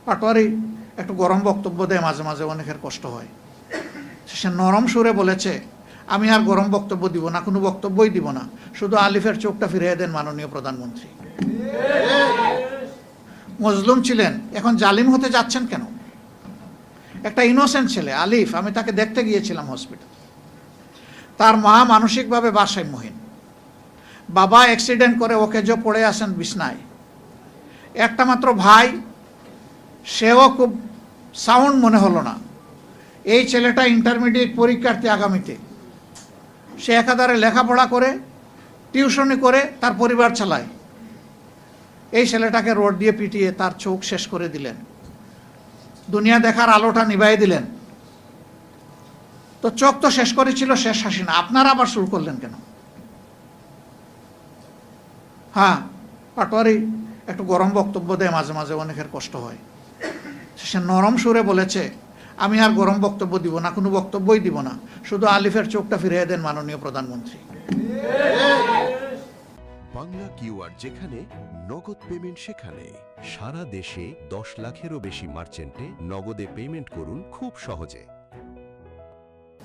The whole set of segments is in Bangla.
পাটোয়ারি একটু গরম বক্তব্য দেয়, মাঝে মাঝে অনেকের কষ্ট হয়। সে নরম সুরে বলেছে, আমি আর গরম বক্তব্য দিব না, কোনো বক্তব্যই দিব না, শুধু আলিফের চোখটা ফিরিয়ে দেন মাননীয় প্রধানমন্ত্রী। মজলুম ছিলেন, এখন জালিম হতে যাচ্ছেন কেন? একটা ইনোসেন্ট ছেলে আলিফ, আমি তাকে দেখতে গিয়েছিলাম হসপিটাল। তার মা মানসিকভাবে ভারসাম্যহীন, বাবা অ্যাক্সিডেন্ট করে ওকেজো পড়ে আসেন বিছনায়, একটা মাত্র ভাই, সেও খুব সাউন্ড মনে হলো না। এই ছেলেটা ইন্টারমিডিয়েট পরীক্ষার্থী আগামীতে, সে একাধারে লেখাপড়া করে, টিউশনি করে, তার পরিবার চালায়। এই ছেলেটাকে রোড দিয়ে পিটিয়ে তার চোখ শেষ করে দিলেন, দুনিয়া দেখার আলোটা নিভাই দিলেন। তো চোখ তো শেষ করেছিল, শেষ হাসি না, আপনারা আবার শুরু করলেন কেন? হ্যাঁ, পাটোয়ারি একটু গরম বক্তব্য দেয়, মাঝে মাঝে অনেকের কষ্ট হয়। সে নরম সুরে বলেছে, আমি আর গরম বক্তব্য দিব না, কোনো বক্তব্যই দিব না, শুধু আলিফের চোখটা ফিরিয়ে দেন মাননীয় প্রধানমন্ত্রী। বাংলা কিউআর, যেখানে নগদ পেমেন্ট সেখানে। সারা দেশে 10 লাখেরও বেশি মার্চেন্টে নগদে পেমেন্ট করুন খুব সহজে।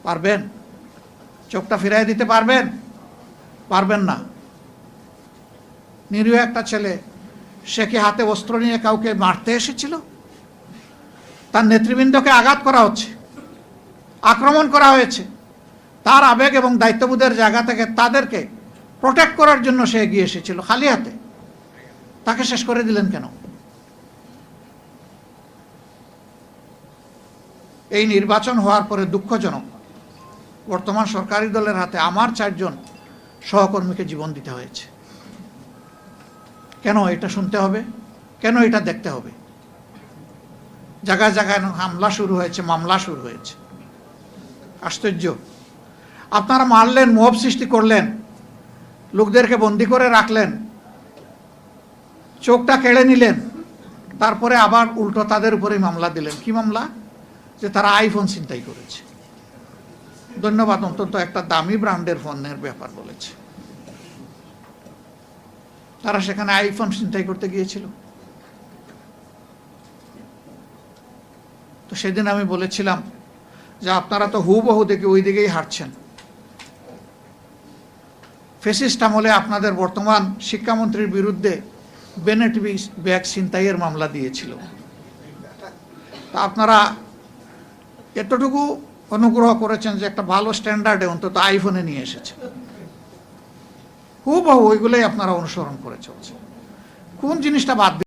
পারবেন? চোখটা ফিরিয়ে দিতে পারবেন? পারবেন না। নিরীহ একটা ছেলে, সে কি হাতে অস্ত্র নিয়ে কাউকে মারতে এসেছিল? তার নেতৃবৃন্দকে আঘাত করা হচ্ছে, আক্রমণ করা হয়েছে। তার আবেগ এবং দায়িত্ববোধের জায়গা থেকে তাদেরকে প্রোটেক্ট করার জন্য সে এগিয়ে এসেছিল খালি হাতে। তাকে শেষ করে দিলেন কেন? এই নির্বাচন হওয়ার পরে দুঃখজনক, বর্তমান সরকারি দলের হাতে আমার 4 জন সহকর্মীকে জীবন দিতে হয়েছে। কেন এটা শুনতে হবে? কেন এটা দেখতে হবে? জায়গায় জায়গায় হামলা শুরু হয়েছে, মামলা শুরু হয়েছে। আশ্চর্য! আপনারা মারলেন, মব সৃষ্টি করলেন, লোকদেরকে বন্দি করে রাখলেন, চোখটা কেড়ে নিলেন, তারপরে আবার উল্টো তাদের উপরেই মামলা দিলেন। কি মামলা? যে তারা আইফোন ছিনতাই করেছে। ধন্যবাদ, অন্তত একটা দামি ব্র্যান্ডের ফোনের ব্যাপার বলেছে। তারা সেখানে আইফোন ছিনতাই করতে গিয়েছিল। তো সেদিন আমি বলেছিলাম যে আপনারা তো হুবহু দেখে ওই দিকেই হাঁটছেন। ফ্যাসিস্ট আমলে আপনাদের বর্তমান শিক্ষামন্ত্রীর বিরুদ্ধে বেনেট ব্যাগ ছিনতাইয়ের মামলা দিয়েছিল। তা আপনারা এতটুকু অনুগ্রহ করেছেন যে একটা ভালো স্ট্যান্ডার্ডে অন্তত আইফোনে নিয়ে এসেছেন। হুবহু ওইগুলোই আপনারা অনুসরণ করে চলছেন। কোন জিনিসটা বাদ